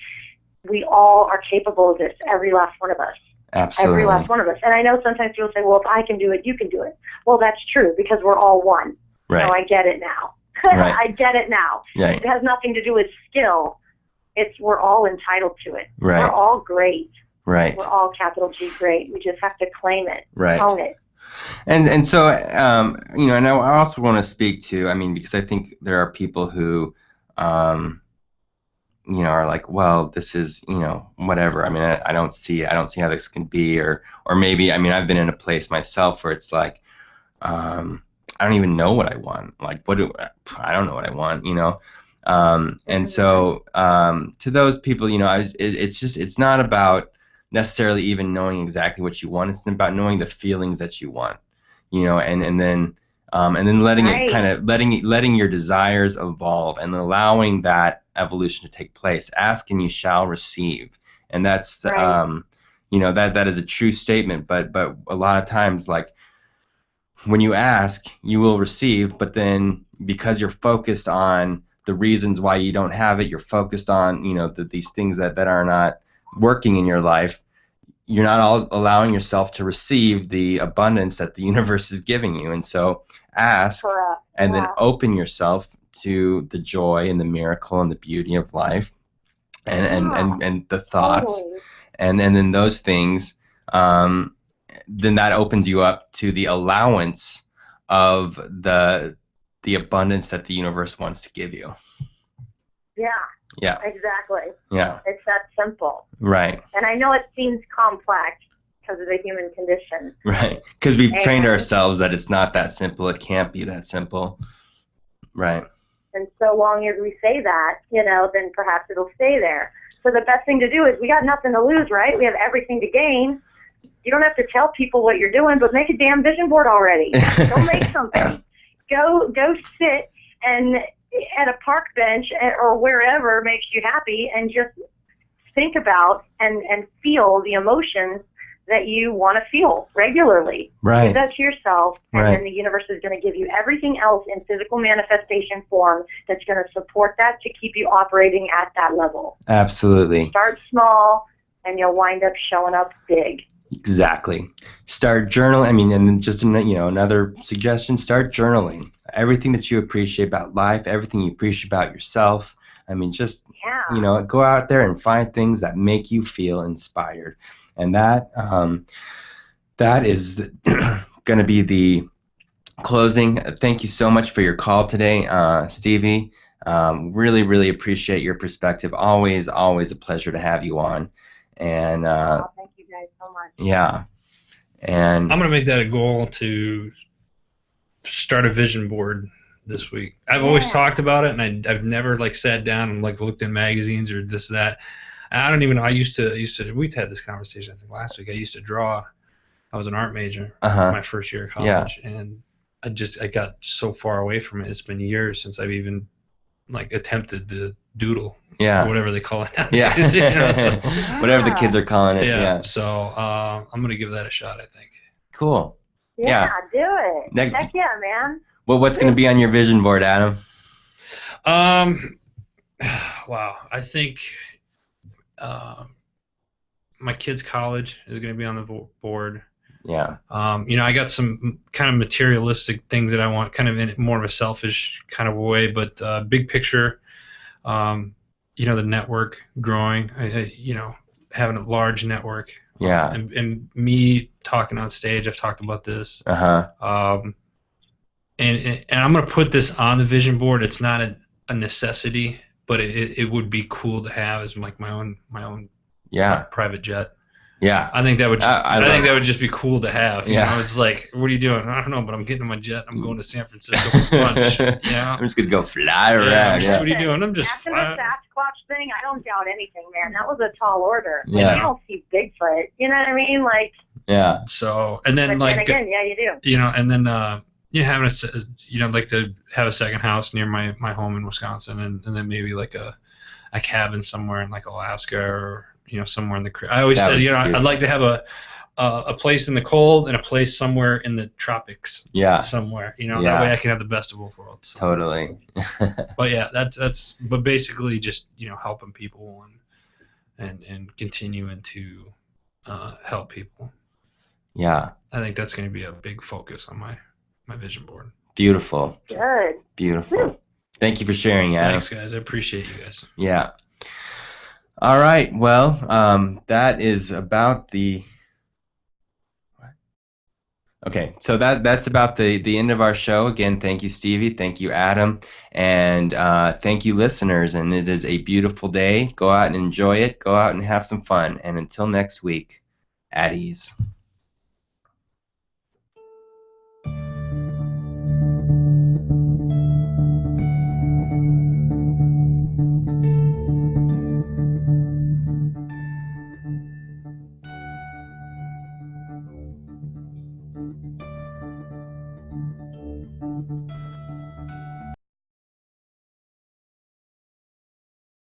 we all are capable of this, every last one of us. Absolutely. Every last one of us. And I know sometimes people say, well, if I can do it, you can do it. Well, that's true, because we're all one. Right. So I get it now. Right. I get it now. Right. It has nothing to do with skill. We're all entitled to it. Right. We're all great. Right. We're all capital G great. We just have to claim it. Right. Own it. And so and I also want to speak to, because I think there are people who are like, well, this is whatever. I don't see how this can be, or maybe I've been in a place myself where it's like I don't even know what I want. Like, I don't know what I want, and so to those people, it's not about necessarily even knowing exactly what you want. It's about knowing the feelings that you want, and then letting it kind of letting your desires evolve, and allowing that evolution to take place. Ask and you shall receive, and that's that is a true statement. But a lot of times, like, when you ask, you will receive, but then because you're focused on the reasons why you don't have it, you're focused on these things that are not working in your life, you're not allowing yourself to receive the abundance that the universe is giving you. And so ask, and then open yourself to the joy and the miracle and the beauty of life, and the thoughts, and then those things, then that opens you up to the allowance of the abundance that the universe wants to give you. Yeah. Yeah. Exactly. Yeah. It's that simple. Right. And I know it seems complex because of the human condition. Right. Because we've trained ourselves that it's not that simple. It can't be that simple. Right. And so long as we say that, then perhaps it'll stay there. So the best thing to do is, we got nothing to lose, right? We have everything to gain. You don't have to tell people what you're doing, but make a damn vision board already. Go make something. Go sit and at a park bench or wherever makes you happy, and just think about and feel the emotions that you want to feel regularly. Right. Give that to yourself, and Right. then the universe is going to give you everything else in physical manifestation form that's going to support that to keep you operating at that level. Absolutely. Start small, and you'll wind up showing up big. Exactly. Start journaling. I mean, and then just another suggestion: start journaling. Everything that you appreciate about life, everything you appreciate about yourself. I mean, just go out there and find things that make you feel inspired, and that is going to be the closing. Thank you so much for your call today, Stevie. Really, really appreciate your perspective. Always a pleasure to have you on. And thank you guys so much. yeah, and I'm gonna make that a goal to start a vision board this week. I've always talked about it, and I've never sat down and looked in magazines or this that. I don't even know. I used to. We had this conversation I think last week. I used to draw. I was an art major my first year of college, and I got so far away from it. It's been years since I've even attempted to doodle. Yeah. Or whatever they call it Yeah. nowadays. Whatever the kids are calling it. Yeah. Yeah. So I'm gonna give that a shot, I think. Cool. Yeah, do it. Next- Heck yeah, man. Well, what's going to be on your vision board, Adam? Wow. I think my kid's college is going to be on the board. Yeah. I got some kind of materialistic things that I want, kind of in more of a selfish kind of way, but big picture, the network growing, having a large network. Yeah. And me talking on stage, I've talked about this. Uh-huh. And I'm going to put this on the vision board. It's not a necessity, but it would be cool to have as my own private jet. Yeah. I think that would just, I think that would just be cool to have. You Yeah. know, it's like, what are you doing? I don't know, but I'm getting on my jet. I'm going to San Francisco for lunch. You know? I'm just going to go fly around. Yeah, what are you doing? I'm just After the flying. Sasquatch thing, I don't doubt anything, man. That was a tall order. Yeah. You don't see Bigfoot. You know what I mean? Yeah. So, and then But then again, yeah, you do. and then having like to have a second house near my home in Wisconsin, and then maybe a cabin somewhere in Alaska or somewhere in the I always That said would be I'd beautiful. like to have a place in the cold and a place somewhere in the tropics. Yeah. Somewhere Yeah. that way I can have the best of both worlds. Totally. But yeah, that's but basically just helping people and continuing to help people. Yeah. I think that's going to be a big focus on my vision board. Beautiful. Good. Beautiful. Thank you for sharing, Adam. Thanks, guys. I appreciate you guys. Yeah. All right. Well, that is about the. Okay, so that's about the end of our show. Again, thank you, Stevie. Thank you, Adam, and thank you, listeners. And it is a beautiful day. Go out and enjoy it. Go out and have some fun. And until next week, at ease.